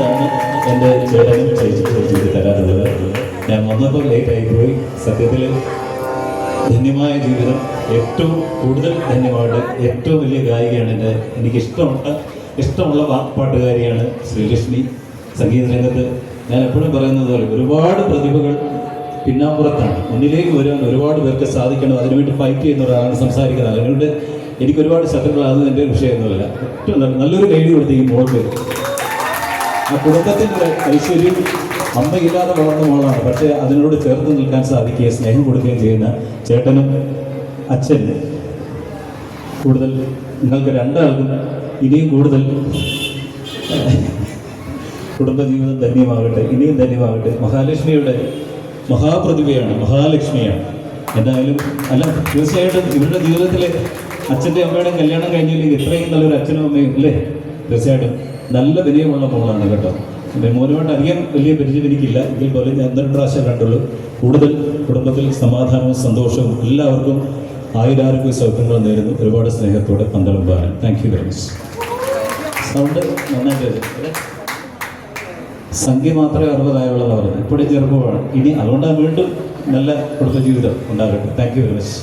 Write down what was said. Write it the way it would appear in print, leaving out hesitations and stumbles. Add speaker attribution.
Speaker 1: തന്നെയാണ് എൻ്റെ ചേട്ടനും ചെയ്ത് തരാറുള്ളത്. ഞാൻ വന്നപ്പോൾ ലേറ്റ് ആയിപ്പോയി. സത്യത്തിൽ ധന്യമായ ജീവിതം, ഏറ്റവും കൂടുതൽ ധന്യമായിട്ട് ഏറ്റവും വലിയ ഗായികയാണ് ഇഷ്ടമുള്ള പാട്ടുകാരിയാണ് ശ്രീലക്ഷ്മി. സംഗീത രംഗത്ത് ഞാൻ എപ്പോഴും പറയുന്നത് പോലെ ഒരുപാട് പ്രതിഭകൾ പിന്നാമ്പുറത്താണ്. മുന്നിലേക്ക് വരാൻ ഒരുപാട് പേർക്ക് സാധിക്കണം. അതിനുവേണ്ടി ഫൈറ്റ് ചെയ്യുന്ന ഒരാളാണ് സംസാരിക്കുന്നത്. അതിനുകൊണ്ട് എനിക്ക് ഒരുപാട് ശത്രുക്കളാകുന്നത് എൻ്റെ വിഷയമൊന്നുമില്ല. ഏറ്റവും നല്ലൊരു കൈഡി കൊടുത്ത് ഈ മോൾക്ക്. ആ കുടുംബത്തിൻ്റെ ഐശ്വര്യം അമ്മയില്ലാതെ വളർന്ന മോളാണ്. പക്ഷേ അതിനോട് ചേർത്ത് നിൽക്കാൻ സാധിക്കുകയും സ്നേഹം കൊടുക്കുകയും ചെയ്യുന്ന ചേട്ടനും അച്ഛനും കൂടുതൽ നിങ്ങൾക്ക് രണ്ടാൾക്കും ഇനിയും കൂടുതൽ കുടുംബജീവിതം ധന്യമാകട്ടെ, ഇനിയും ധന്യമാകട്ടെ. മഹാലക്ഷ്മിയുടെ മഹാപ്രതിഭയാണ്, മഹാലക്ഷ്മിയാണ്. എന്തായാലും അല്ല, തീർച്ചയായിട്ടും ഇവരുടെ ജീവിതത്തിലെ അച്ഛൻ്റെ അമ്മയുടെ കല്യാണം കഴിഞ്ഞില്ലെങ്കിൽ ഇത്രയും നല്ലൊരു അച്ഛനും അമ്മയും അല്ലേ? തീർച്ചയായിട്ടും നല്ല വിനയമുള്ള മോളാണ് കേട്ടോ. എൻ്റെ മോനുമായിട്ട് അധികം വലിയ പരിചയം എനിക്കില്ല, എങ്കിൽ പോലും ഞാൻ 2 പ്രാവശ്യം കണ്ടുള്ളൂ. കൂടുതൽ കുടുംബത്തിൽ സമാധാനവും സന്തോഷവും എല്ലാവർക്കും ആയുരാരോഗ്യ സൗഖ്യങ്ങളും നേരുന്നു. ഒരുപാട് സ്നേഹത്തോടെ Pandalam Balan. Thank you very much. Sound നന്നായിട്ട് സംഖ്യ മാത്രമേ 60 ആയുള്ളതെന്ന് പറയുന്നത്. ഇപ്പോഴും ചെറുപ്പമാണ്. ഇനി അതുകൊണ്ടാണ് വീണ്ടും നല്ല കുടുംബജീവിതം ഉണ്ടാകട്ടെ. Thank you very much.